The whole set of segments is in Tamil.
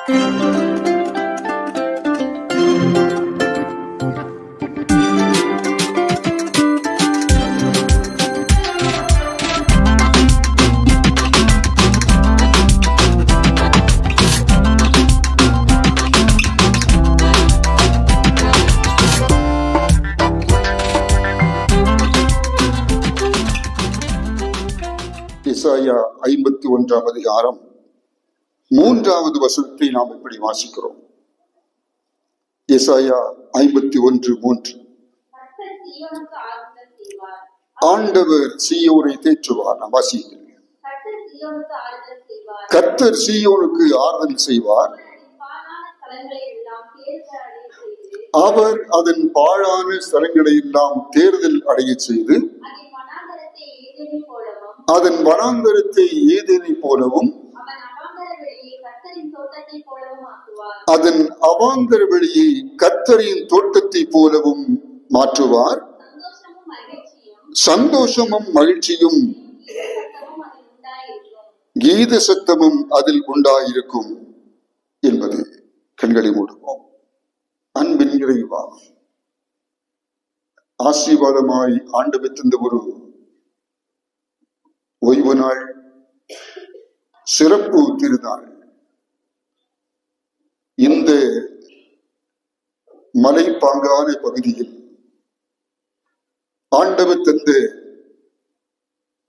எசாயா 51ஆம் அதிகாரம் 3வது வசனத்தை நாம் இப்படி வாசிக்கிறோம். எசாயா 51:3. ஆண்டவர் சீயோனை தேற்றுவார். நாம் வாசிக்கிறோம். கர்த்தர் சீயோனுக்கு ஆறுதல் செய்வார். அவர் அதன் பாழான ஸ்தலங்களை எல்லாம் தேர்தல் அடைய செய்து அதன் வனாந்தரத்தை ஏதேனை போலவும் அதன் அவாந்தர வெளியை கர்த்தரின் தோட்டத்தை போலவும் மாற்றுவார். சந்தோஷமும் மகிழ்ச்சியும் கீத சத்தமும் அதில் உண்டாயிருக்கும் என்பது. கண்களை மூடுவோம். அன்பின் இறைவா, ஆசீர்வாதமாய் ஆண்டவர் தந்த ஒரு ஓய்வு நாள், சிறப்பு திருநாள். இந்த மலைப்பாங்கான பகுதியில் ஆண்டவர் தந்த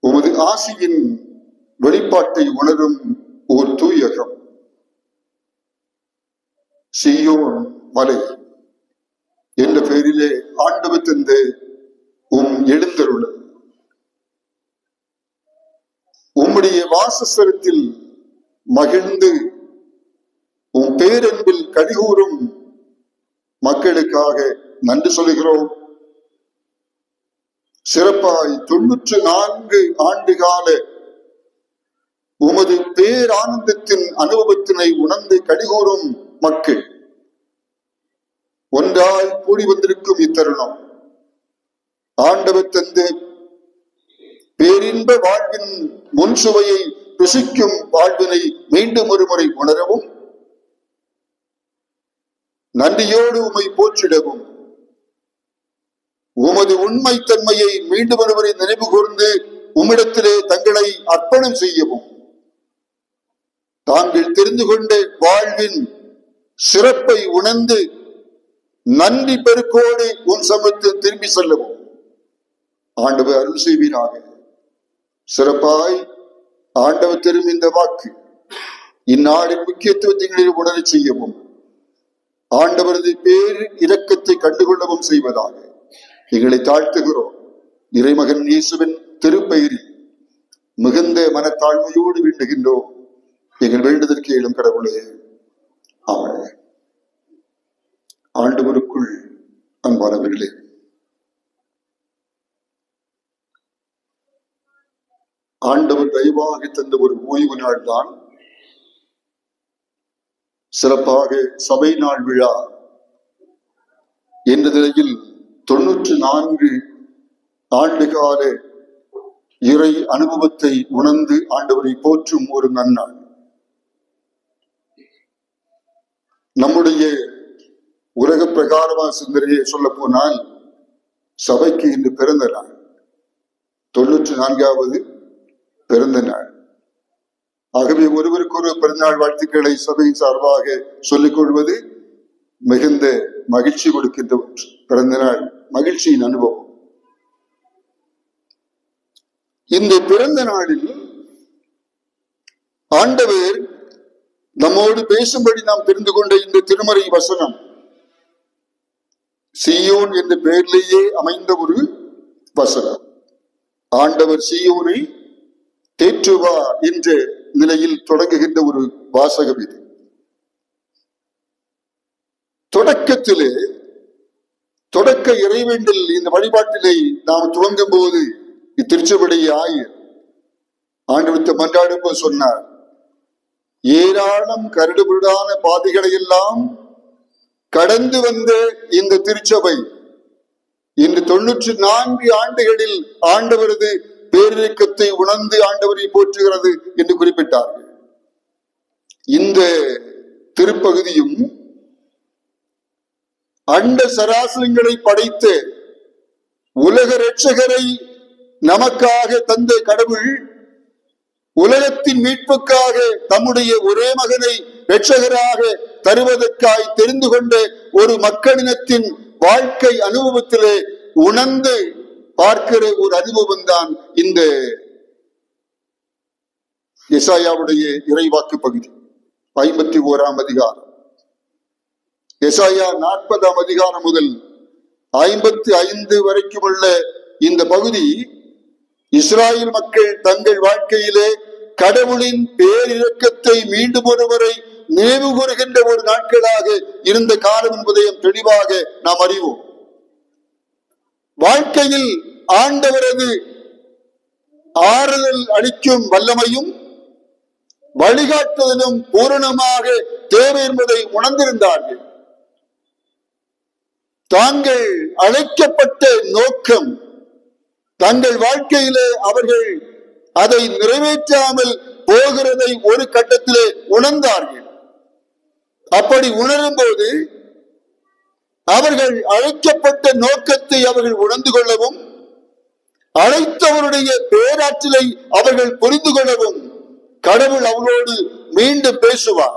உமது ஆசியின் வெளிப்பாட்டை உணரும் ஓர் தூயகம் சீயோன் மலை என்ற பெயரிலே ஆண்டவர் தந்த எழுந்தருளல் உம்முடைய வாசஸ்தலத்தில் மகிழ்ந்து உம் பேரன்பில் கடிகூறும் மக்களுக்காக நன்றி சொல்கிறோம். சிறப்பாய் 94 ஆண்டுகால உமது பேரானந்தத்தின் அனுபவத்தினை உணர்ந்து கடிகூறும் மக்கள் ஒன்றாய் கூடி வந்திருக்கும் இத்தருணம் ஆண்டவர் தந்த பேரின்ப வாழ்வின் முன்சுவையை ருசிக்கும் வாழ்வினை மீண்டும் ஒரு முறை உணரவும், நன்றியோடு உம்மை போற்றிடவும், உமது உண்மை தன்மையை மீண்டும் ஒருவரை நினைவு கூர்ந்து உம்மிடத்திலே தங்களை அர்ப்பணம் செய்யவும், தாங்கள் தெரிந்து கொண்ட வாழ்வின் சிறப்பை உணர்ந்து நன்றி பெருக்கோடு உன் சமூகத்தில் திரும்பி செல்லவும் ஆண்டவர் அருள் செய்வீராக. சிறப்பாய் ஆண்டவர் தரும் இந்த வாக்கு இந்நாளின் முக்கியத்துவத்தை உணரச் செய்யவும், ஆண்டவரது பேர் இரக்கத்தை கண்டுகொள்ளவும் செய்வதாக எங்களை தாழ்த்துகிறோம். இறைமகன் இயேசுவின் திருப்பெயரில் மிகுந்த மனத்தாழ்மையோடு வேண்டுகின்றோம். எங்கள் வேண்டுதற்கு எழும் கடவுளே, ஆமென். ஆண்டவருக்குள் அன்பானவர்களே, ஆண்டவர் தயவாக தந்த ஒரு ஓய்வு நாள் தான் சிறப்பாக சபை நாள் விழா என்ற நிலையில் 94 ஆண்டுகால இறை அனுபவத்தை உணர்ந்து ஆண்டவரை போற்றும் ஒரு நன்னாள். நம்முடைய உலக பிரகாரமான சிந்தனையை சொல்ல போனால் சபைக்கு இன்று பிறந்த நாள், 94வது பிறந்த நாள். ஆகவே ஒருவருக்கொரு பிறந்தநாள் வாழ்த்துக்களை சபையின் சார்பாக சொல்லிக் கொள்வது மிகுந்த மகிழ்ச்சி கொடுக்கின்ற ஒன்று. பிறந்த நாள் மகிழ்ச்சியின் அனுபவம். இந்த பிறந்த நாளில் ஆண்டவர் நம்மோடு பேசும்படி நாம் தெரிந்து கொண்ட இந்த திருமறை வசனம் சீயோன் என்ற பெயரிலேயே அமைந்த ஒரு வசனம். ஆண்டவர் சீயோனை தேற்றுவார் என்ற நிலையில் தொடங்குகின்ற ஒரு வாசகம் இது. தொடக்கத்திலே தொடக்க இறைவேண்டல் இந்த வழிபாட்டிலே நாம் துவங்கும் போது இத்திருச்சபடி ஆயர் ஆண்டவர்த்த மன்றாடும் போது சொன்னார், ஏராளம் கரடுமுரடான பாதைகளை எல்லாம் கடந்து வந்த இந்த திருச்சபை இன்று 94 ஆண்டுகளில் ஆண்டவரது பேரிரக்கத்தை உணர்ந்து ஆண்டவரை போற்றுகிறது என்று குறிப்பிட்டார்கள். இந்த திருப்பகுதியும் அண்ட சராசரங்களை படைத்து உலக இரட்சகரை நமக்காக தந்த கடவுள் உலகத்தின் மீட்புக்காக தம்முடைய ஒரே மகனை இரட்சகராக தருவதற்காய் தெரிந்து கொண்ட ஒரு மக்களினத்தின் வாழ்க்கை அனுபவத்திலே உணர்ந்து பார்க்கிற ஒரு அனுபவம் தான் இந்த எசாயாவுடைய இறைவாக்கு பகுதி 51ஆம் அதிகாரம். எசாயா 40ஆம் அதிகாரம் முதல் 55 வரைக்கும் உள்ள இந்த பகுதி இஸ்ராயேல் மக்கள் தங்கள் வாழ்க்கையிலே கடவுளின் பேரிரக்கத்தை மீண்டும் ஒருவரை நினைவு கூறுகின்ற ஒரு நாட்களாக இருந்த காலம் என்பதை தெளிவாக நாம் அறிவோம். வாழ்க்கையில் ஆண்டவரது ஆறுதல் அளிக்கும் வல்லமையும் வழிகாட்டுதலும் பூரணமாக தேவை என்பதை உணர்ந்திருந்தார்கள். தாங்கள் அழைக்கப்பட்ட நோக்கம் தங்கள் வாழ்க்கையிலே அவர்கள் அதை நிறைவேற்றாமல் போகிறதை ஒரு கட்டத்திலே உணர்ந்தார்கள். அப்படி உணரும் போது அவர்கள் அழைக்கப்பட்ட நோக்கத்தை அவர்கள் உணர்ந்து கொள்ளவும் அழைத்தவருடைய பேராற்றலை அவர்கள் புரிந்து கொள்ளவும் கடவுள் அவர்களோடு மீண்டும் பேசுவார்.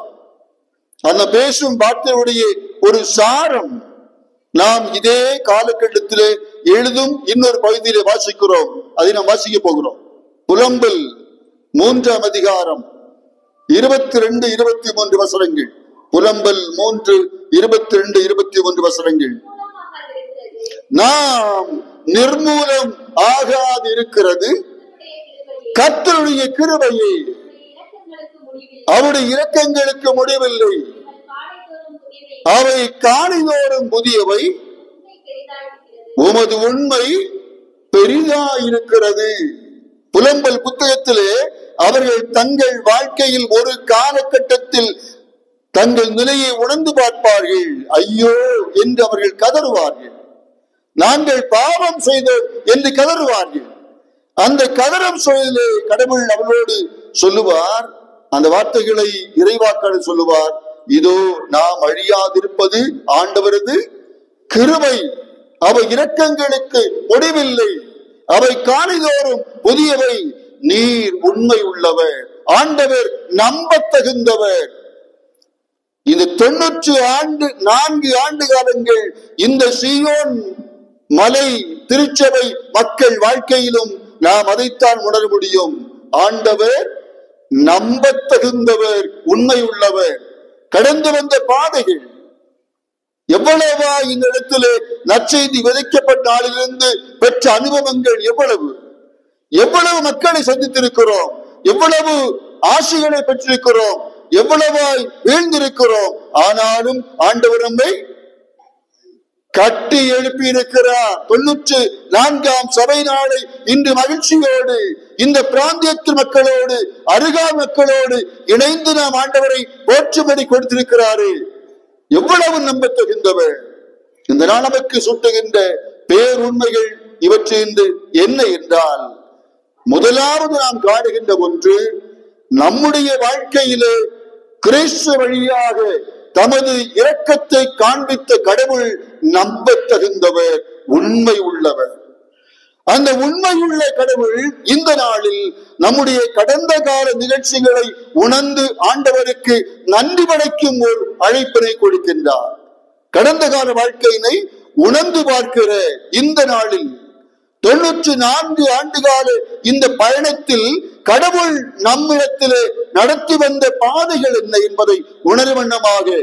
அந்த பேசும் வார்த்தையுடைய ஒரு சாரம் நாம் இதே காலகட்டத்திலே எழுதும் இன்னொரு பகுதியிலே வாசிக்கிறோம். அதை நாம் வாசிக்க போகிறோம். புலம்பல் 3ஆம் அதிகாரம் 22, 23 வசனங்கள். புலம்பல் 3, 22, 23 வசனங்கள். நாம் நிர்மூலம் ஆகாதிருக்கிறது கர்த்தருடைய கிருபையே, அவருடைய இரக்கங்களுக்கு முடிவில்லை, அவை காலைதோறும் புதியவை, உமது உண்மை பெரிதாயிருக்கிறது. புலம்பல் புத்தகத்திலே அவர்கள் தங்கள் வாழ்க்கையில் ஒரு காலகட்டத்தில் தங்கள் நிலையை உணர்ந்து பார்ப்பார்கள். ஐயோ என்று அவர்கள் கதறுவார்கள். நாங்கள் பாவம் செய்தோம் என்று கதறுவார்கள். அந்த கதறும் சூழலிலே கடவுள் அவர்களோடு சொல்லுவார். அந்த வார்த்தைகளை இறைவாக்காளர் சொல்லுவார். இதோ நாம் அழியாதிருப்பது ஆண்டவரது கிருபை, அவை இரக்கங்களுக்கு முடிவில்லை, அவை காலைதோறும் புதியவை, நீர் உண்மை உள்ளவர், ஆண்டவர் நம்பத்தகுந்தவர். இந்த 94 ஆண்டு காலங்கள் இந்த சீயோன் மலை திருச்சபை மக்கள் வாழ்க்கையிலும் நாம் அதைத்தான் உணர முடியும். ஆண்டவர் நம்பத்தகுந்தவர், உண்மை உள்ளவர். கடந்து வந்த பாதைகள் எவ்வளவா இந்த இடத்திலே நற்செய்தி விதைக்கப்பட்ட நாளிலிருந்து பெற்ற அனுபவங்கள் எவ்வளவு மக்களை சந்தித்திருக்கிறோம், எவ்வளவு ஆசைகளை பெற்றிருக்கிறோம், எவ்வளவாய் வீழ்ந்திருக்கிறோம். ஆனாலும் ஆண்டவர் நம்மை கட்டி எழுப்பி இருக்கிறார். 94ஆம் சபை நாளை இன்று மகிழ்ச்சியோடு இந்த பிராந்தியத்து மக்களோடு அருகார் மக்களோடு இணைந்து நாம் ஆண்டவரை போற்றும்படி கொடுத்திருக்கிறாரு. எவ்வளவு நம்பத்தகுந்தவர். இந்த நாள் நமக்கு சுட்டுகின்ற பேருண்மைகள் இவற்றின் என்ன என்றால், முதலாவது நாம் காணுகின்ற ஒன்று, நம்முடைய வாழ்க்கையிலே கிறிஸ்து வழியாக தமது இரக்கத்தை காண்பித்த கடவுள் நம்பத்தகுந்தவர், உண்மை உள்ளவர். அந்த உண்மையுள்ள கடவுள் இந்த நாளில் நம்முடைய கடந்த கால நிகழ்ச்சிகளை உணர்ந்து ஆண்டவருக்கு நன்றி படைக்கும் ஒரு அழைப்பினை கொடுக்கின்றார். கடந்த கால வாழ்க்கையினை உணர்ந்து பார்க்கிற இந்த நாளில் 94 ஆண்டுகால இந்த பயணத்தில் கடவுள் நம்மிடத்திலே நடத்தி வந்த பாதைகள் என்ன என்பதை உணரும் வண்ணமாக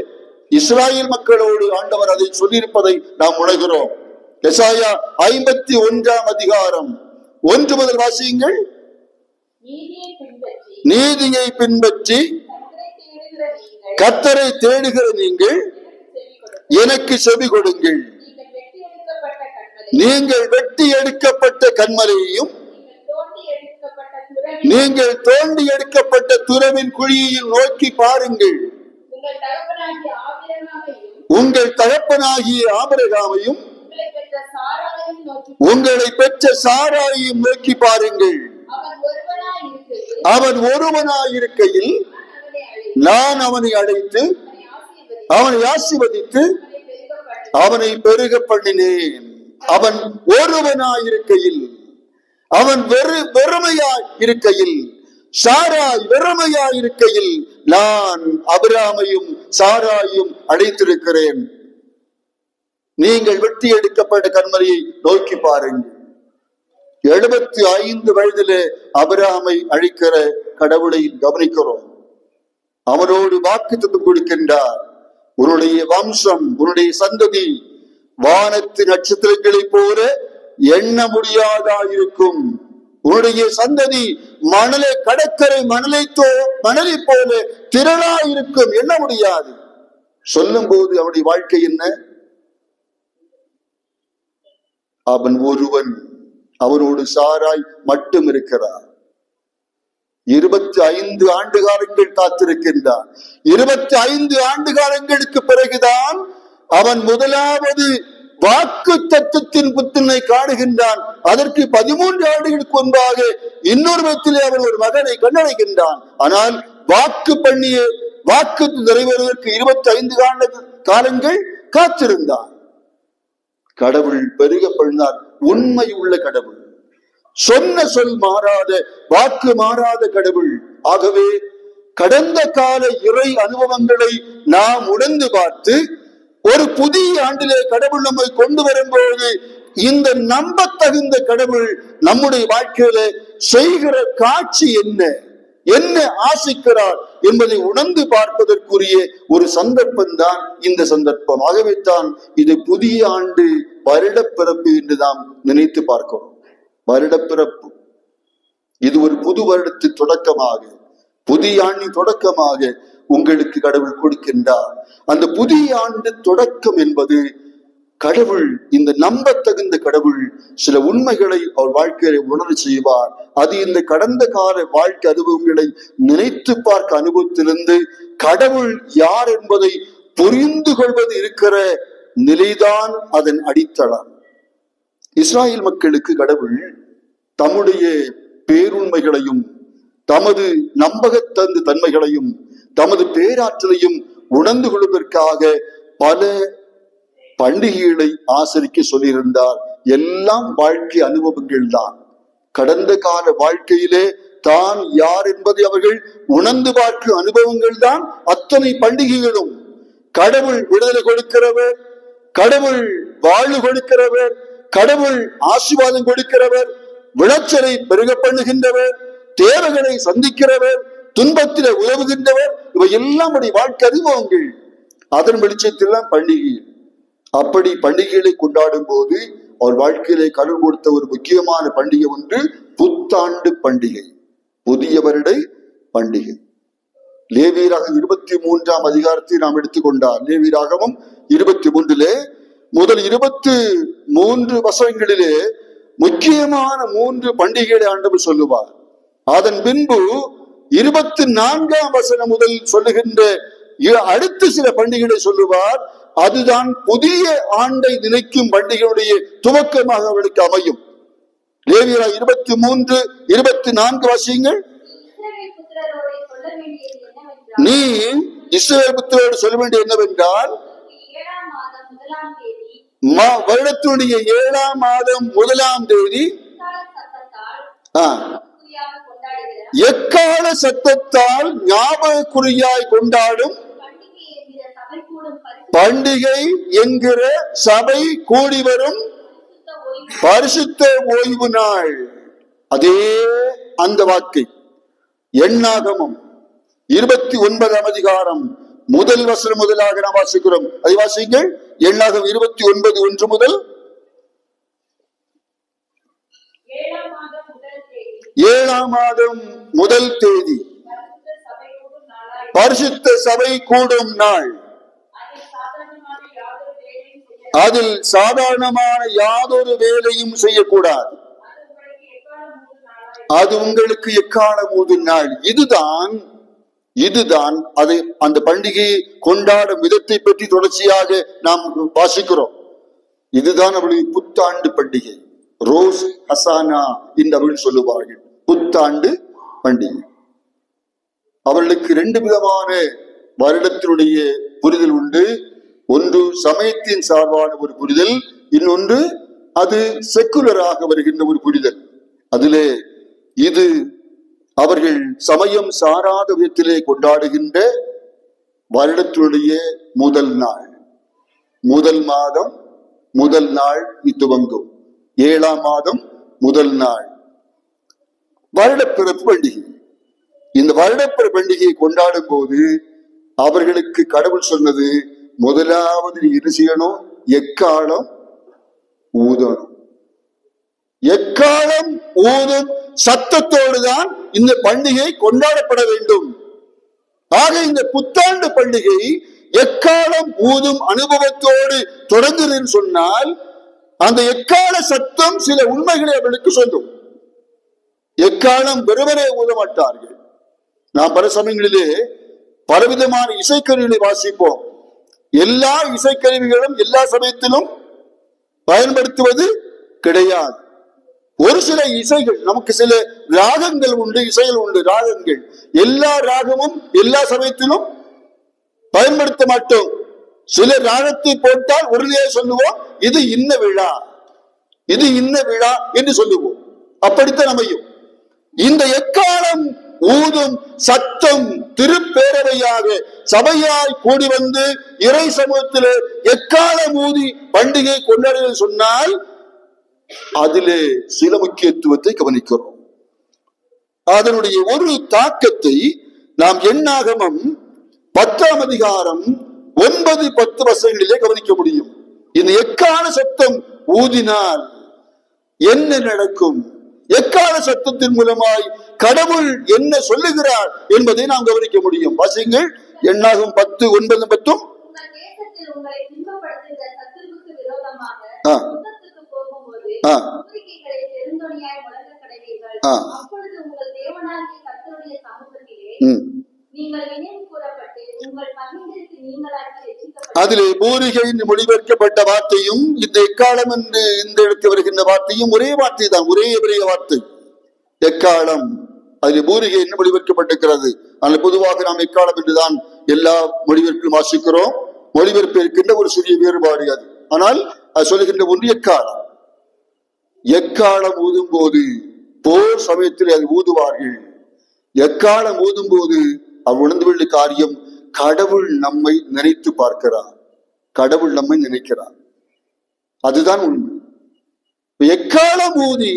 இஸ்ராயேல் மக்களோடு ஆண்டவர் அதை சொல்லியிருப்பதை நாம் உணர்கிறோம். எசாயா 51ஆம் அதிகாரம் 1 முதல் வாசியுங்கள். நீதியை பின்பற்றி கர்த்தரை தேடுகிற நீங்கள் எனக்கு செவி கொடுங்கள். நீங்கள் வெட்டி எடுக்கப்பட்ட கன்மலையையும் நீங்கள் தோண்டி எடுக்கப்பட்ட துறவின் குழியையும் நோக்கி பாருங்கள். உங்கள் தகப்பனாகிய ஆபிரகாமையும் உங்களை பெற்ற சாராயையும் நோக்கி பாருங்கள். அவன் ஒருவனாயிருக்கையில் நான் அவனை அழைத்து அவனை ஆசீர்வதித்து அவனை பெருக பண்ணினேன். அவன் ஒருவனாயிருக்கையில், அவன் வெறுமையாய் இருக்கையில், சாராய் வெறுமையாய் இருக்கையில் நான் ஆபிரகாமையும் சாராயும் அழைத்திருக்கிறேன். நீங்கள் வெட்டி எடுக்கப்பட்ட கன்மலையை நோக்கி பாருங்கள். 75 வயதிலே ஆபிரகாமை அழைக்கிற கடவுளை கவனிக்கிறோம். அவனோடு வாக்குத்தத்தம் கொடுக்கின்றார். உன்னுடைய வம்சம், உன்னுடைய சந்ததி வானத்து நட்சத்திரங்களைப் போல எண்ண முடியாதாயிருக்கும். உன்னுடைய சந்ததி மணலை, கடற்கரை மணலை போல திரளாயிருக்கும், எண்ண முடியாது. சொல்லும் போது அவனுடைய வாழ்க்கை என்ன? அவன் ஒருவன், அவனோடு சாராய் மட்டும் இருக்கிறார். 25 ஆண்டு காலங்கள் காத்திருக்கின்றான். 25 ஆண்டு காலங்களுக்கு பிறகுதான் அவன் முதலாவது வாக்கு தத்துவத்தின் புத்தினை காணுகின்றான். அதற்கு 13 ஆண்டுகளுக்கு முன்பாக இன்னொரு விதத்திலே அவன் ஒரு மகனை கண்டடைகின்றான். ஆனால் வாக்கு நிறைவேறுவதற்கு 25 காலங்கள் காத்திருந்தான். கடவுள் பெருக பண்ணினார். உண்மை உள்ள கடவுள், சொன்ன சொல் மாறாத, வாக்கு மாறாத கடவுள். ஆகவே கடந்த கால இறை அனுபவங்களை நாம் உணர்ந்து பார்த்து ஒரு புதிய ஆண்டிலே கடவுள் நம்மை கொண்டு வரும்போது இந்த நம்பத்தகுந்த கடவுள் நம்முடைய வாழ்க்கையில செய்கிற காட்சி என்ன ஆசிக்கிறார் என்பதை உணர்ந்து பார்ப்பதற்குரிய ஒரு சந்தர்ப்பம் தான் இந்த சந்தர்ப்பம். ஆகவே தான் இது புதிய ஆண்டு வருடப்பிறப்பு என்று நாம் நினைத்து பார்க்கிறோம். வருடப்பிறப்பு இது ஒரு புது வருடத்தின் தொடக்கமாக, புதிய ஆண்டின் தொடக்கமாக உங்களுக்கு கடவுள் கொடுக்கின்றார். அந்த புதிய ஆண்டு தொடக்கம் என்பது கடவுள், இந்த நம்பத்தகுந்த கடவுள் சில உண்மைகளை அவர் வாழ்க்கையை உணர செய்வார். அது இந்த கடந்த கால வாழ்க்கை அனுபவங்களை நினைத்து பார்க்க அனுபவத்திலிருந்து கடவுள் யார் என்பதை புரிந்து கொள்வது இருக்கிற நிலைதான் அதன் அடித்தளம். இஸ்ராயேல் மக்களுக்கு கடவுள் தம்முடைய பேருண்மைகளையும் தமது நம்பகத்தந்து தன்மைகளையும் தமது பேராற்றலையும் உணர்ந்து கொள்வதற்காக பல பண்டிகைகளை ஆசரிக்க சொல்லியிருந்தார். எல்லாம் வாழ்க்கை அனுபவங்கள் தான். கடந்த கால வாழ்க்கையிலே தான் யார் என்பதை அவர்கள் உணர்ந்து பார்க்கும் அனுபவங்கள் தான் அத்தனை பண்டிகைகளும். கடவுள் விடுதலை கொடுக்கிறவர், கடவுள் வாழ்வு கொடுக்கிறவர், கடவுள் ஆசீர்வாதம் கொடுக்கிறவர், விளைச்சலை பெருக பண்ணுகின்றவர், தேவைகளை சந்திக்கிறவர், துன்பத்திலே உதவுகின்றவர். இவை எல்லாம் வாழ்க்கை அனுபவங்கள். அதன் வெளிச்சத்தில் பண்டிகை. அப்படி பண்டிகைகளை கொண்டாடும் போது அவர் வாழ்க்கையிலே கடவுள் கொடுத்த ஒரு முக்கியமான பண்டிகை ஒன்று புத்தாண்டு பண்டிகை, புதிய வருட பண்டிகை. லேவியராகமம் 23ஆம் அதிகாரத்தை நாம் எடுத்துக்கொண்டார். லேவியராகமம் 23 முதல் 23 வசனங்களிலே முக்கியமான 3 பண்டிகைகளை ஆண்டவர் சொல்லுவார். அதன் பின்பு 24ஆம் வசனம் முதல் சொல்லுகின்ற அடுத்த சில பண்டிகைகளை சொல்லுவார். அதுதான் புதிய ஆண்டை நினைக்கும் பண்டிகையுடைய துவக்கமாக அவளுக்கு அமையும். லேவியரா 23, 24 வாசியுங்கள். நீ இஸ்ரவேல் புத்திரரோடு சொல்ல வேண்டிய என்னவென்றால், வருடத்துடைய 7ஆம் மாதம் 1ஆம் தேதி எக்கால சத்தத்தால் ஞாபக குறியாய் கொண்டாடும் பண்டிகை என்கிற சபை கூடி வரும் பரிசுத்த ஓய்வு நாள். அதே அந்த வாக்கை எண்ணாகமம் 29ஆம் அதிகாரம் முதல் வசனம் முதலாக நாம் வாசிக்கிறோம். அதை வாசிங்கள். எண்ணாகமம் 29:1 முதல் 7ஆம் மாதம் முதல் தேதி பரிசுத்த சபை கூடும் நாள். அதில் சாதாரணமான யாதொரு வேலையும் செய்யக்கூடாது. அது உங்களுக்கு எக்கால ஊதும் நாள். இதுதான் அதை அந்த பண்டிகையை கொண்டாடும் விதத்தை பற்றி தொடர்ச்சியாக நாம் வாசிக்கிறோம். இதுதான் அவளுடைய புத்தாண்டு பண்டிகை. ரோஸ் ஹசானா என்று அவர்கள் சொல்லுவார்கள். புத்தாண்டு பண்டிகை. அவர்களுக்கு 2 விதமான வருடத்தினுடைய புரிதல் உண்டு. ஒன்று சமயத்தின் சார்பான ஒரு புரிதல், இன்னொன்று அது செக்குலராக வருகின்ற ஒரு புரிதல். அதிலே இது அவர்கள் சமயம் சாராத விதத்திலே கொண்டாடுகின்ற வருடத்தினுடைய முதல் நாள், முதல் மாதம் முதல் நாள் துவங்கும். 7ஆம் மாதம் முதல் நாள் வருடப்பிறப்பு பண்டிகை. இந்த வருடப்பிறப்பு பண்டிகையை கொண்டாடும் போது அவர்களுக்கு கடவுள் சொன்னது, முதலாவது நீ என்ன செய்யணும்? எக்காலம் ஊதணும். எக்காலம் ஊதும் சத்தத்தோடுதான் இந்த பண்டிகை கொண்டாடப்பட வேண்டும். ஆக இந்த புத்தாண்டு பண்டிகை எக்காலம் ஊதும் அனுபவத்தோடு தொடங்குதுன்னு சொன்னால், அந்த எக்கால சத்தம் சில உண்மைகளை அவர்களுக்கு சொல்லும். எக்காலம் வெறுவனே ஊத மாட்டார்கள். நாம் பல சமயங்களிலே பலவிதமான இசைக்கருவிகளை வாசிப்போம். எல்லா இசைக்கருவிகளும் எல்லா சமயத்திலும் பயன்படுத்துவது கிடையாது. ஒரு சில இசைகள், நமக்கு சில ராகங்கள் உண்டு, இசைகள் உண்டு, ராகங்கள். எல்லா ராகமும் எல்லா சமயத்திலும் பயன்படுத்த மாட்டோம். சில ராகத்தை போட்டால் உடனே சொல்லுவோம், இது இன்ன விழா, இது இன்ன விழா என்று சொல்லுவோம். அப்படித்தான் அமையும். இந்த எக்காலம் ஊதும் சத்தம் திருப்பேரவையாக சபையாய் கூடி வந்து இறை சமூகத்திலே எக்காலம் ஊதி பண்டிகை கொண்டாடுவது சொன்னால், அதிலே சில முக்கியத்துவத்தை கவனிக்கிறோம். அதனுடைய ஒரு தாக்கத்தை நாம் எண்ணாகமம் 10ஆம் அதிகாரம் 9-10 வசனங்களிலே கவனிக்க முடியும். இந்த எக்கால சத்தம் ஊதினால் என்ன நடக்கும்? எக்கால சத்தத்தின் மூலமாய் கடவுள் என்ன சொல்லுகிறார் என்பதை நாம் கவனிக்க முடியும். வாசிங்கள், எண்ணாகமம் 10:9-10. அதிலே பூரிகை மொழிபெயர்க்கப்பட்ட வார்த்தையும் இந்த எக்காலம் என்று இந்த இடத்தில் வருகின்ற வார்த்தையும் ஒரே வார்த்தை தான், ஒரே எபிரேய வார்த்தை எக்காலம். அதில் பூரிகை என்ன மொழிபெயர்க்கப்பட்டிருக்கிறது. ஆனால் பொதுவாக நாம் எக்காலம் என்றுதான் எல்லா மொழிபெயர்ப்பிலும் வாசிக்கிறோம். மொழிபெயர்ப்பு இருக்கின்ற ஒரு சிறிய வேறுபாடு அது. ஆனால் அது சொல்லுகின்ற ஒன்று எக்காலம். எக்காலம் ஊதும் போது போர் சமயத்தில் அது ஊதுவார்கள். எக்காலம் ஊதும் போது அவர் உணர்ந்துள்ள காரியம், கடவுள் நம்மை நினைத்து பார்க்கிறார், கடவுள் நம்மை நினைக்கிறார். அதுதான் உண்மை. எக்காலம் ஊதி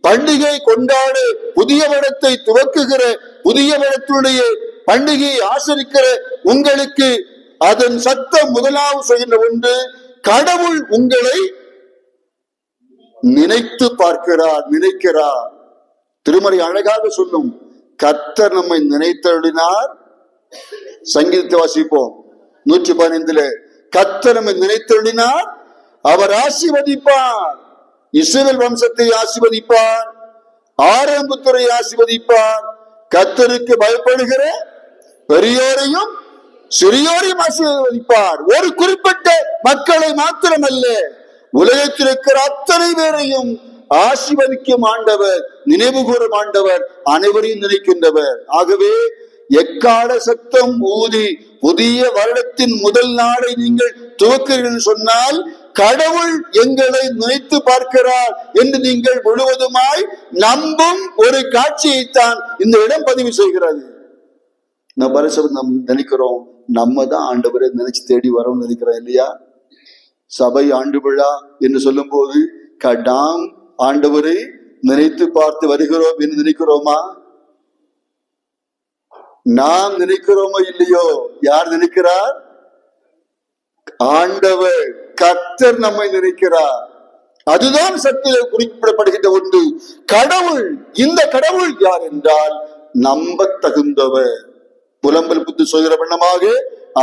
பண்டிகை கொண்டாட புதிய வருடத்தை துவக்குகிற, புதிய வருடத்துடைய பண்டிகையை ஆசரிக்கிற உங்களுக்கு அதன் சத்தம் முதலாவது சொல்கின்ற ஒன்று, கடவுள் உங்களை நினைத்து பார்க்கிறார், நினைக்கிறார். திருமறை அழகாக சொல்லும், கர்த்தர் நம்மை நினைத்தருளினார். சங்கீதத்தை வாசிப்போம் 115. கர்த்தர் நம்மை நினைத்தருளினார், அவர் ஆசீர்வதிப்பார், இஸ்ரவேல் வம்சத்தை ஆசீர்வதிப்பார், ஆரம்பத்துறை ஆசீர்வதிப்பார். கர்த்தருக்கு பயப்படுகிற பெரியோரையும் சிறியோரையும் ஆசீர்வதிப்பார். ஒரு குறிப்பிட்ட மக்களை மாத்திரமல்ல, உலகத்தில் இருக்கிற அத்தனை பேரையும் ஆசீர்வதிக்கும் ஆண்டவர், நினைவு கூறும் ஆண்டவர், அனைவரையும் நினைக்கின்றவர். ஆகவே எக்கால சத்தம் ஊதி புதிய வருடத்தின் முதல் நாளை நீங்கள் துவக்கிறீர்கள் சொன்னால், கடவுள் எங்களை நினைத்து பார்க்கிறார் என்று நீங்கள் முழுவதுமாய் நம்பும் ஒரு காட்சியைத்தான் இந்த இடம் பதிவு செய்கிறது. நம்ம பரிசபை நாம் நினைக்கிறோம், நம்ம தான் ஆண்டவரை நினைச்சு தேடி வரோம் நினைக்கிறோம் இல்லையா? சபை ஆண்டு விழா என்று சொல்லும் போது கடாம் ஆண்டவரை நினைத்து பார்த்து வருகிறோம் என்று நினைக்கிறோமா? நாம் நினைக்கிறோமோ இல்லையோ? யார் நினைக்கிறார்? ஆண்டவர், கர்த்தர் நம்மை நினைக்கிறார். அதுதான் சத்தியில் குறிப்பிடப்படுகின்ற ஒன்று. கடவுள், இந்த கடவுள் யார் என்றால் நம்ப தகுந்தவர். புலம்பல் புத்து சொல்கிற வண்ணமாக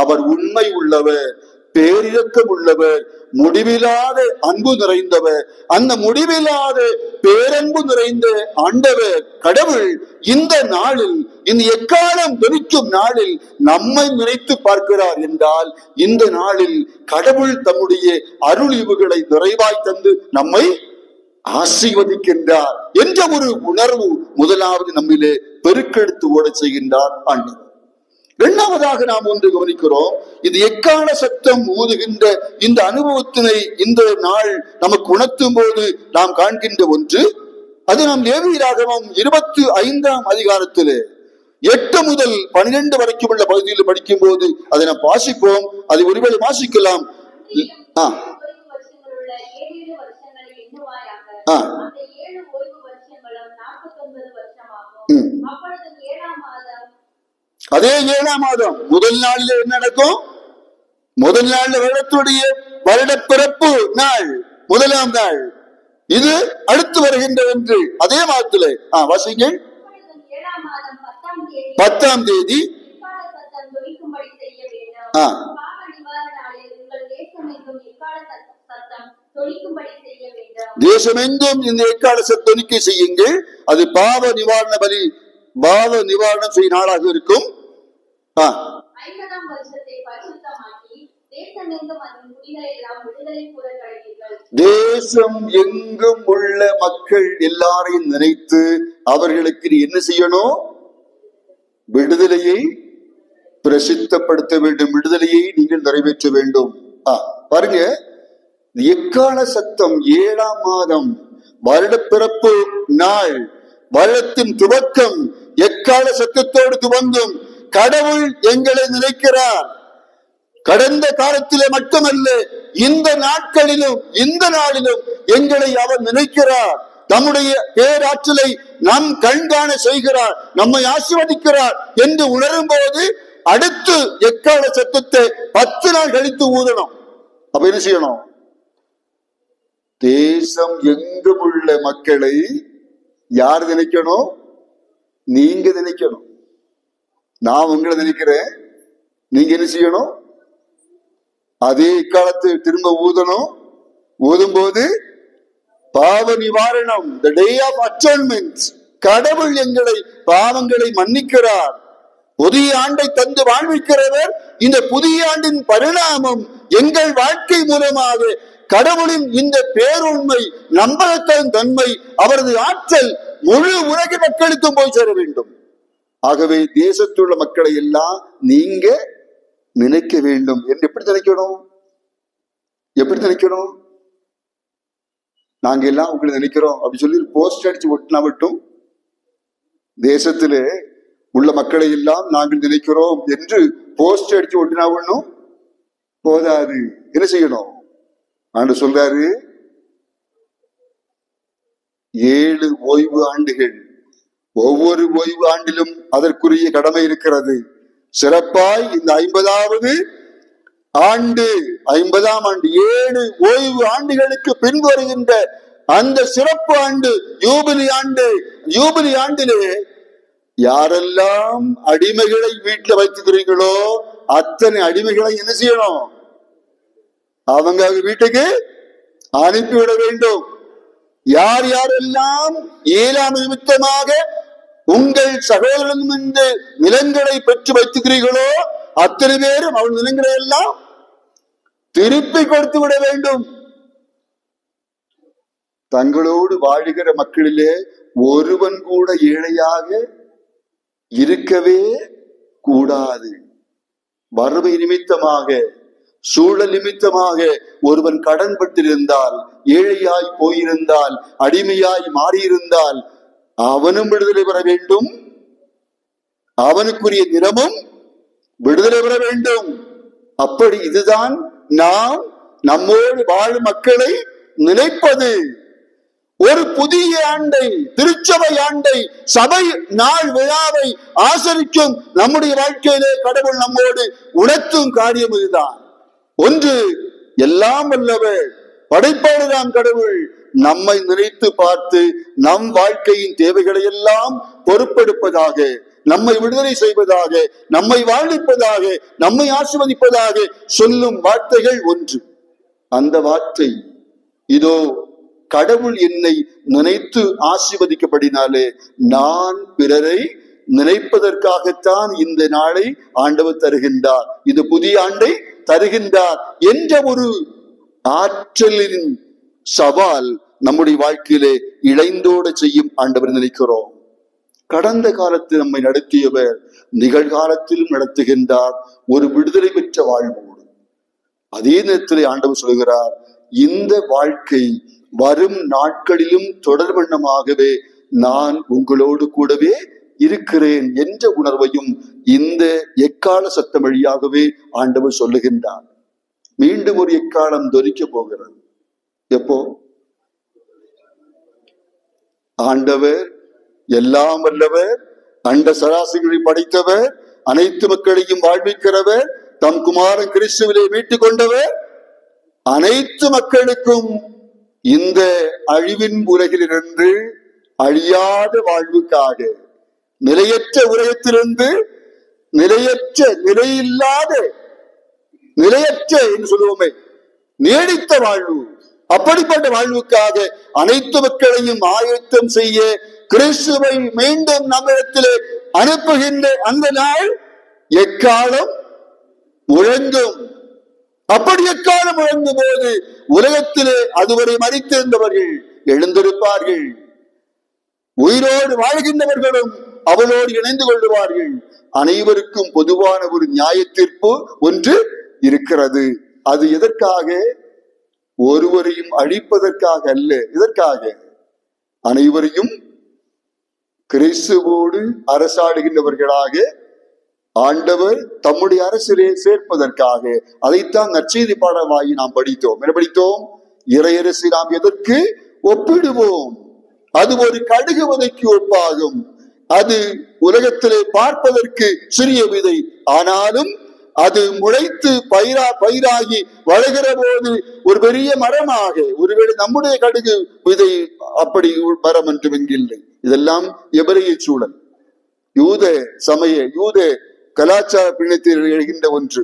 அவர் உண்மை உள்ளவர், பேரிரக்கம் உள்ளவர், முடிவில்லாத அன்பு நிறைந்தவர். அந்த முடிவில்லாத பேரன்பு நிறைந்த ஆண்டவர் கடவுள் இந்த நாளில், இந்த எக்காலம் துணிக்கும் நாளில் நம்மை நினைத்து பார்க்கிறார் என்றால், இந்த நாளில் கடவுள் தம்முடைய அருளிவுகளை நிறைவாய் தந்து நம்மை ஆசீர்வதிக்கின்றார் என்ற ஒரு உணர்வு முதலாவது நம்மிலே பெருக்கெடுத்து ஓட செய்கின்றார் ஆண்டவர். இரண்டாவதாக நாம் ஒன்று கவனிக்கிறோம். இது எக்கால சத்தம் ஊதுகின்ற இந்த அனுபவத்தினை இந்த நாள் நமக்கு உணர்த்தும் போது நாம் காண்கின்ற ஒன்று. அது நாம் லேவியராகமம் 25ஆம் அதிகாரத்திலே 8 முதல் 12 வரைக்கும் உள்ள பகுதியில் படிக்கும் போது அதை நாம் வாசிப்போம். அதை ஒருவேளை வாசிக்கலாம். அதே 7ஆம் மாதம் முதல் நாளில் என்ன நடக்கும்? முதல் நாள் வருடத்துடைய வருட பிறப்பு நாள், முதலாம் நாள். இது அடுத்து வருகின்ற ஒன்று. அதே மாதத்திலே வாசிங்கள். 10ஆம் தேதி தேசமெங்கும் இந்த எக்கால சத்தொனிக்கை செய்யுங்கள். அது பாவ நிவாரண பலி, பாவ நிவாரணம் செய்யும் நாளாக இருக்கும். தேசம் எங்கும் உள்ள மக்கள் எல்லாரையும் நினைத்து அவர்களுக்கு என்ன செய்யணும்? விடுதலையை பிரசித்தப்படுத்த வேண்டும். விடுதலையை நீங்கள் நிறைவேற்ற வேண்டும். பாருங்க, எக்கால சத்தம் 7ஆம் மாதம் வருட பிறப்பு நாள், வருடத்தின் துவக்கம் எக்கால சத்தத்தோடு துவங்கும். கடவுள் எங்களை நினைக்கிறார். கடந்த காலத்திலே மட்டுமல்ல, இந்த நாட்களிலும் இந்த நாளிலும் எங்களை அவர் நினைக்கிறார். தம்முடைய பேராற்றலை நம் கண்காண செய்கிறார், நம்மை ஆசீர்வதிக்கிறார் என்று உணரும் போது அடுத்து எக்கால சத்தத்தை 10 நாள் கழித்து ஊதணும். அப்ப என்ன செய்யணும்? தேசம் எங்கும் உள்ள மக்களை யார் நினைக்கணும்? நீங்க நினைக்கணும். நான் உங்களை நினைக்கிறேன், நீங்க என்ன செய்யணும்? அதே காலத்து திரும்ப ஊதணும். ஊதும் போது பாவ நிவாரணம், the day of atonement. கடவுள் எங்களை பாவங்களை மன்னிக்கிறார். புதிய ஆண்டை தந்து வாழ்விக்கிறவர். இந்த புதிய ஆண்டின் பரிணாமம் எங்கள் வாழ்க்கை மூலமாக கடவுளின் இந்த பேருண்மை, நம்பகத்தின் தன்மை, அவரது ஆற்றல் முழு உலக மக்களுக்கும் போய் சேர வேண்டும். ஆகவே தேசத்துள்ள மக்களை எல்லாம் நீங்க நினைக்க வேண்டும் என்று எப்படி நினைக்கணும்? எப்படி நினைக்கணும்? நாங்க எல்லாம் உங்களை நினைக்கிறோம் அப்படி சொல்லி போஸ்ட் அடிச்சு ஒட்டினா மட்டும் தேசத்திலே உள்ள மக்களை எல்லாம் நாங்கள் நினைக்கிறோம் என்று போஸ்ட் அடிச்சு ஒட்டினா ஒண்ணும் போதாது. என்ன செய்யணும்? ஆண்டு சொல்றாரு, 7 ஓய்வு ஆண்டுகள். ஒவ்வொரு ஓய்வு ஆண்டிலும் அதற்குரிய கடமை இருக்கிறது. சிறப்பாய் இந்த 50வது ஆண்டு, 50ஆம் ஆண்டு, 7 ஓய்வு ஆண்டுகளுக்கு பின் வருகின்ற அந்த சிறப்பு ஆண்டு, யூபிலி ஆண்டு. யூபிலி ஆண்டிலே யாரெல்லாம் அடிமைகளை வீட்டில் வைத்துக்கிறீங்களோ அத்தனை அடிமைகளை என்ன செய்யணும்? அவங்க வீட்டுக்கு அனுப்பிவிட வேண்டும். யார் யாரெல்லாம் இயலாமை நிமித்தமாக உங்கள் சகோதரன் என்று நிலங்களை பெற்று வைத்துக்கிறீர்களோ அத்தனை பேரும் அவள் நிலங்களை எல்லாம் திருப்பி கொடுத்து விட வேண்டும். தங்களோடு வாழுகிற மக்களிலே ஒருவன் கூட ஏழையாக இருக்கவே கூடாது. வறுமை நிமித்தமாக, சூழல் நிமித்தமாக ஒருவன் கடன் பட்டிருந்தால், ஏழையாய் போயிருந்தால், அடிமையாய் மாறியிருந்தால் அவனும் விடுதலை பெற வேண்டும். அவனுக்குரிய நிலமும் விடுதலை பெற வேண்டும். அப்படி இதுதான் நாம் நம்மோடு வாழும் மக்களை நினைப்பது. ஒரு புதிய ஆண்டை, திருச்சபை ஆண்டை, சபை நாள் விழாவை ஆசரிக்கும் நம்முடைய வாழ்க்கையிலே கடவுள் நம்மோடு உணர்த்தும் காரியம் இதுதான். ஒன்று, எல்லாம் வல்லவர் படைப்பாளராம் கடவுள் நம்மை நினைத்து பார்த்து நம் வாழ்க்கையின் தேவைகளை எல்லாம் பொறுப்பெடுப்பதாக, நம்மை விடுதலை செய்வதாக, நம்மை வாழ்விப்பதாக, நம்மை ஆசீர்வதிப்பதாக சொல்லும் வார்த்தைகள் ஒன்று. அந்த வார்த்தை இதோ, கடவுள் என்னை நினைத்து ஆசீர்வதிக்கப்படினாலே நான் பிறரை நினைப்பதற்காகத்தான் இந்த நாளை ஆண்டவர் தருகின்றார், இந்த புதிய ஆண்டை தருகின்றார் என்ற ஒரு ஆற்றலின் சவால் நம்முடைய வாழ்க்கையிலே இழைந்தோட செய்யும் ஆண்டவர் நினைக்கிறோம். கடந்த காலத்தில் நம்மை நடத்தியவர், நிகழ்காலத்திலும் நடத்துகின்றார், ஒரு விடுதலை பெற்ற வாழ்வோடு. அதே நேரத்தில் ஆண்டவர் சொல்கிறார், இந்த வாழ்க்கை வரும் நாட்களிலும் தொடர் வண்ணமாகவே நான் உங்களோடு கூடவே இருக்கிறேன் என்ற உணர்வையும் இந்த எக்கால சத்தம் வழியாகவே ஆண்டவர் சொல்லுகின்றார். மீண்டும் ஒரு எக்காலம் தொனிக்க போகிறது. எப்போ? ஆண்டவர் எல்லாம் வல்லவர், அண்ட சராசரிகளை படைத்தவர், அனைத்து மக்களையும் வாழ்விக்கிறவர், தம் குமாரன் கிறிஸ்துவிலே மீட்டுக் கொண்டவர், அனைத்து மக்களுக்கும் இந்த அழிவின் உலகிலிருந்து அழியாத வாழ்வுக்காக, நிலையற்ற உலகத்திலிருந்து நிலையற்ற நிலையில்லாத நிலையற்ற என்று சொல்லுவோமே நீடித்த வாழ்வு, அப்படிப்பட்ட வாழ்வுக்காக அனைத்து மக்களையும் ஆயத்தம் செய்ய கிறிஸ்துவை மீண்டும் நம்மிடத்திலே அனுப்புகின்ற அந்த நாள் எக்காலம் முழங்கும். அப்படி எக்காலம் முழங்கும் போது உலகத்திலே அதுவரை மரித்திருந்தவர்கள் எழுந்திருப்பார்கள், உயிரோடு வாழ்கின்றவர்களும் அவளோடு இணைந்து கொள்வார்கள். அனைவருக்கும் பொதுவான ஒரு நியாய தீர்ப்பு ஒன்று இருக்கிறது. அது எதற்காக? ஒருவரையும் அழிப்பதற்காக அல்ல. இதற்காக அனைவரையும் கிறிஸ்துவோடு அரசாடுகின்றவர்களாக ஆண்டவர் தம்முடைய அரசிலே சேர்ப்பதற்காக. அதைத்தான் நற்செய்தி பாடமாகி நாம் படித்தோம். என்ன படித்தோம்? இறையரசை நாம் எதற்கு ஒப்பிடுவோம்? அது ஒரு கடுகு விதைக்கு ஒப்பாகும். அது உலகத்திலே பார்ப்பதற்கு சிறிய விதை, ஆனாலும் அது முளைத்து பயிராகி வளர்கிற போது ஒரு பெரிய மரமாக, ஒருவேளை நம்முடைய கடுகு விதை அப்படி மரம் என்றும் இங்கில்லை. இதெல்லாம் எபிரேய சூழல், யூத சமய யூத கலாச்சார பின்னத்தில் எழுகின்ற ஒன்று.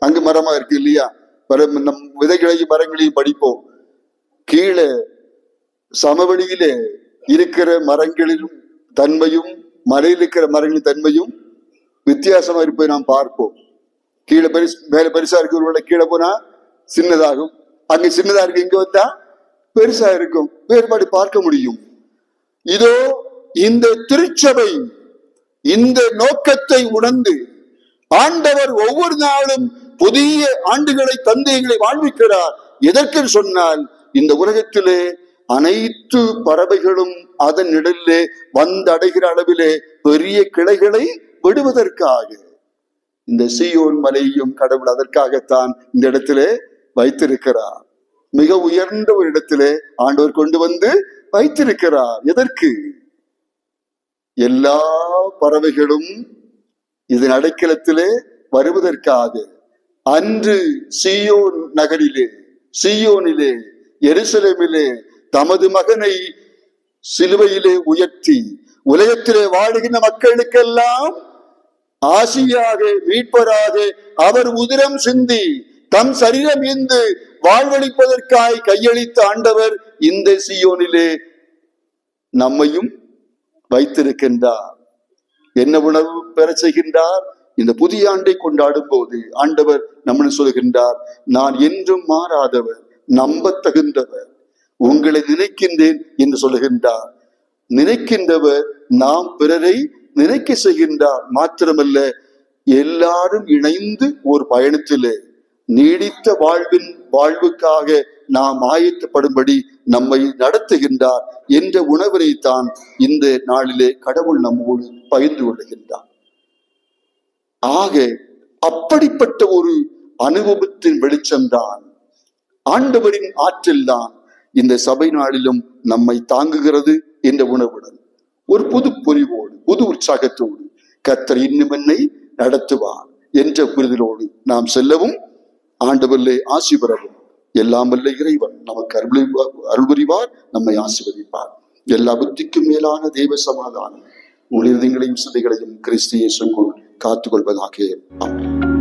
அங்கு மரமா இருக்கு இல்லையா? நம் விதைகளையும் மரங்களையும் படிப்போம். கீழே சமவெளியிலே இருக்கிற மரங்களிலும் தன்மையும் மலையில் இருக்கிற மரங்களின் தன்மையும் வித்தியாசமா இருப்பதை நாம் பார்ப்போம். கீழே மேல பெருசா இருக்கிறவங்களோட கீழே போனா சின்னதாகும், அங்க சின்னதா இருக்கு, இங்க வந்தா பெருசா இருக்கும். வேறுபாடு பார்க்க முடியும். இதோ இந்த திருச்சபை இந்த நோக்கத்தை உணர்ந்து ஆண்டவர் ஒவ்வொரு நாளும் புதிய ஆண்டுகளை தந்தைகளை வாழ்விக்கிறார். எதற்கு சொன்னால், இந்த உலகத்திலே அனைத்து பறவைகளும் அதன் நிழலிலே வந்தடைகிற அளவிலே பெரிய கிளைகளை விடுவதற்காக. இந்த சீயோன் மலையையும் கடவுள் அதற்காகத்தான் இந்த இடத்திலே வைத்திருக்கிறார். மிக உயர்ந்த ஒரு இடத்திலே ஆண்டவர் கொண்டு வந்து வைத்திருக்கிறார். எதற்கு? எல்லா பறவைகளும் இதன் அடைக்கலத்திலே வருவதற்காக. அன்று சீயோன் நகரிலே, சீயோனிலே, எருசலேமிலே தமது மகனை சிலுவையிலே உயர்த்தி உலகத்திலே வாழுகின்ற மக்களுக்கெல்லாம் ஆசியாக மீட்பராக அவர் உதிரம் சிந்தி தம் சரீரம் இருந்து வாழ்வளிப்பதற்காய் கையளித்த ஆண்டவர் இந்த சீயோனிலே நம்மையும் வைத்திருக்கின்றார். என்ன உணவு பெற செய்கின்றார்? இந்த புதிய ஆண்டை கொண்டாடும் போது ஆண்டவர் நம்மளை சொல்கின்றார், நான் என்றும் மாறாதவர், நம்ப தகுந்தவர், உங்களை நினைக்கின்றேன் என்று சொல்லுகின்றார். நினைக்கின்றவர் நாம் பிறரை நினைக்க செய்கின்றார். மாத்திரமல்ல, எல்லாரும் இணைந்து ஒரு பயணத்திலே நீடித்த வாழ்வுக்காக நாம் ஆயத்தப்படும்படி நம்மை நடத்துகின்றார் என்ற உணர்வினை தான் இந்த நாளிலே கடவுள் நம்மோடு பகிர்ந்து கொள்ளுகின்றார். ஆக அப்படிப்பட்ட ஒரு அனுபவத்தின் வெளிச்சம்தான், ஆண்டவரின் ஆற்றல் தான் இந்த சபை நாளிலும் நம்மை தாங்குகிறது என்ற உணர்வுடன் ஒரு புது பொலிவோடு புது உற்சாகத்தோடு கர்த்தர் இன்னும் என்னை நடத்துவார் என்ற புரிதலோடு நாம் செல்லவும் ஆண்டவரிலே ஆசி பெறவும் எல்லாம் வல்ல இறைவன் நமக்கு அருள் புரிவார், நம்மை ஆசீர்வதிப்பார். எல்லா புத்திக்கும் மேலான தெய்வ சமாதானம் உங்கள் இருதயங்களையும் சிந்தைகளையும் கிறிஸ்து இயேசுவுக்குள் காத்துக்கொள்வதாக. ஆமென்.